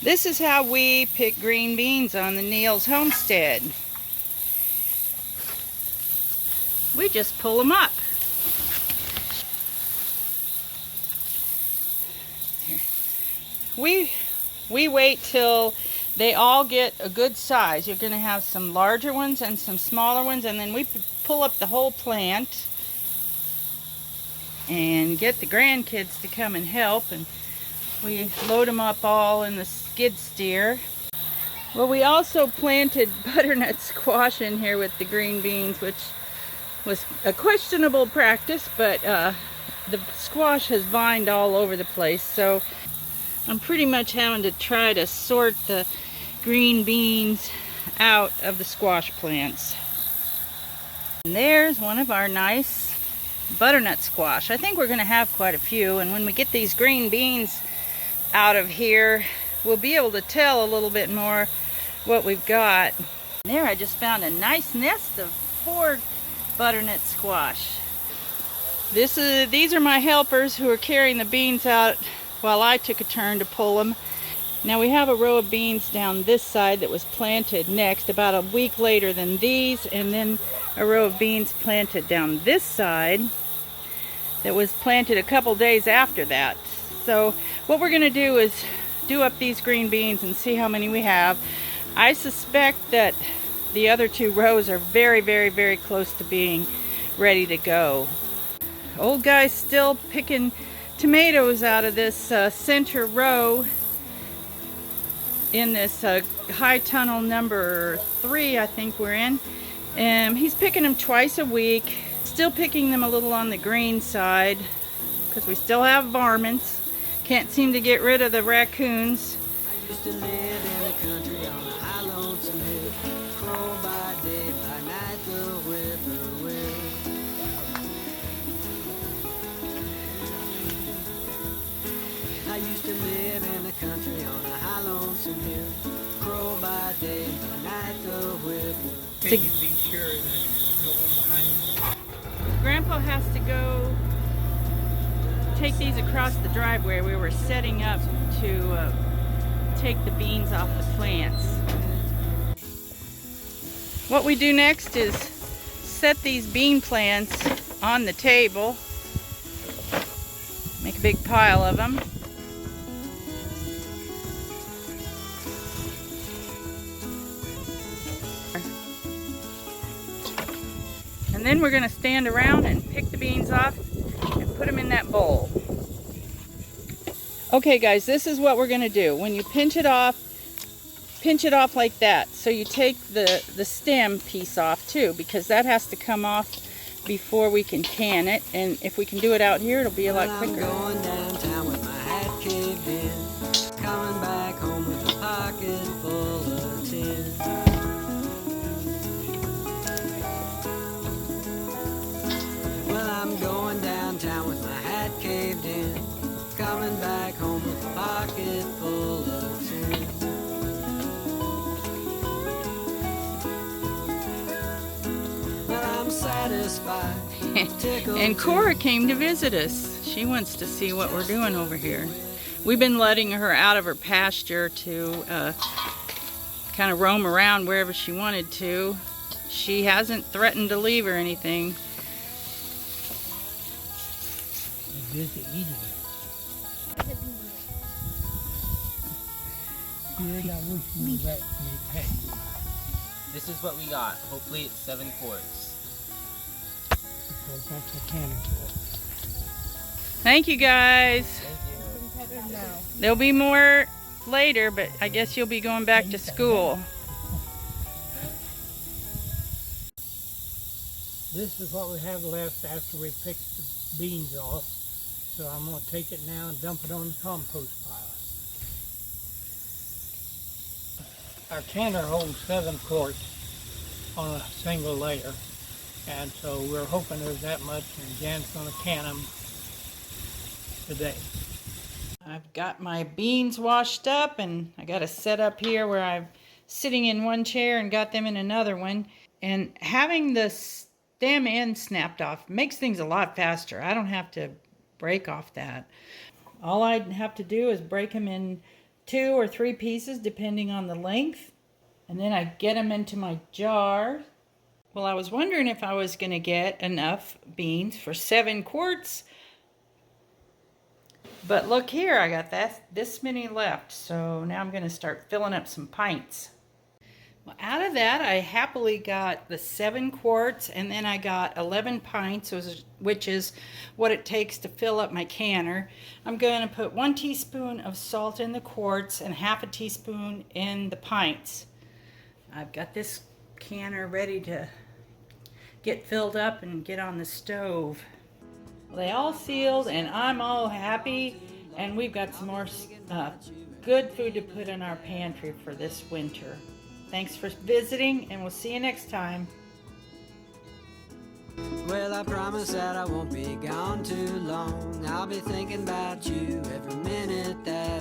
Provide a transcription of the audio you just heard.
This is how we pick green beans on the Neal's Homestead. We just pull them up. We wait till they all get a good size. You're going to have some larger ones and some smaller ones, and then we pull up the whole plant and get the grandkids to come and help, and we load them up all in the skid steer. Well, we also planted butternut squash in here with the green beans, which was a questionable practice, but the squash has vined all over the place, so I'm pretty much having to try to sort the green beans out of the squash plants. And there's one of our nice butternut squash. I think we're going to have quite a few, and when we get these green beans out of here, we'll be able to tell a little bit more what we've got. And there, I just found a nice nest of 4 butternut squash. These are my helpers who are carrying the beans out while I took a turn to pull them. Now we have a row of beans down this side that was planted next, about a week later than these, and then a row of beans planted down this side that was planted a couple days after that. So what we're going to do is do up these green beans and see how many we have. I suspect that the other 2 rows are very, very, very close to being ready to go. Old guy's still picking tomatoes out of this center row in this high tunnel number 3, I think we're in. And he's picking them twice a week. Still picking them a little on the green side because we still have varmints. Can't seem to get rid of the raccoons. I used to live in the country on a high lonesome hill. Crow by day, by night the whippoorwill. I used to live in the country on a high lonesome hill. Crow by day, by night the whippoorwill. Can you be sure that there's no one behind you? Grandpa has to go take these across the driveway. We were setting up to take the beans off the plants. What we do next is set these bean plants on the table. Make a big pile of them. And then we're going to stand around and pick the beans off and put them in that bowl. Okay guys, this is what we're going to do. When you pinch it off like that. So you take the stem piece off too, because that has to come off before we can can it. And if we can do it out here, it'll be a lot quicker. I'm going downtown with my hat caved in, coming back home with a pocket full of tin. Well, I'm going downtown with my hat caved in, coming back home with a pocket full of tin. Well, I'm satisfied. And Cora came to visit us. She wants to see what we're doing over here. We've been letting her out of her pasture to kind of roam around wherever she wanted to. She hasn't threatened to leave or anything. They're busy eating it. Good, I wish you were back to me. Hey, This is what we got. Hopefully it's 7 quarts. because that's a cannon for. Thank you guys. Thank you. There'll be more later, but I guess you'll be going back to school. This is what we have left after we pick the beans off. So I'm going to take it now and dump it on the compost pile. Our canner holds 7 quarts on a single layer. And so we're hoping there's that much, and Jan's going to can them today. I've got my beans washed up, and I got a set up here where I'm sitting in one chair and got them in another one. And having the stem end snapped off makes things a lot faster. I don't have to break off that. All I have to do is break them in 2 or 3 pieces depending on the length. And then I get them into my jar. Well, I was wondering if I was going to get enough beans for 7 quarts. But look here, I got this many left. So now I'm going to start filling up some pints. Well, out of that, I happily got the 7 quarts, and then I got 11 pints, which is what it takes to fill up my canner. I'm going to put 1 teaspoon of salt in the quarts and half a teaspoon in the pints. I've got this canner ready to get filled up and get on the stove. Well, they all sealed, and I'm all happy, and we've got some more good food to put in our pantry for this winter. Thanks for visiting, and we'll see you next time. Well, I promise that I won't be gone too long. I'll be thinking about you every minute that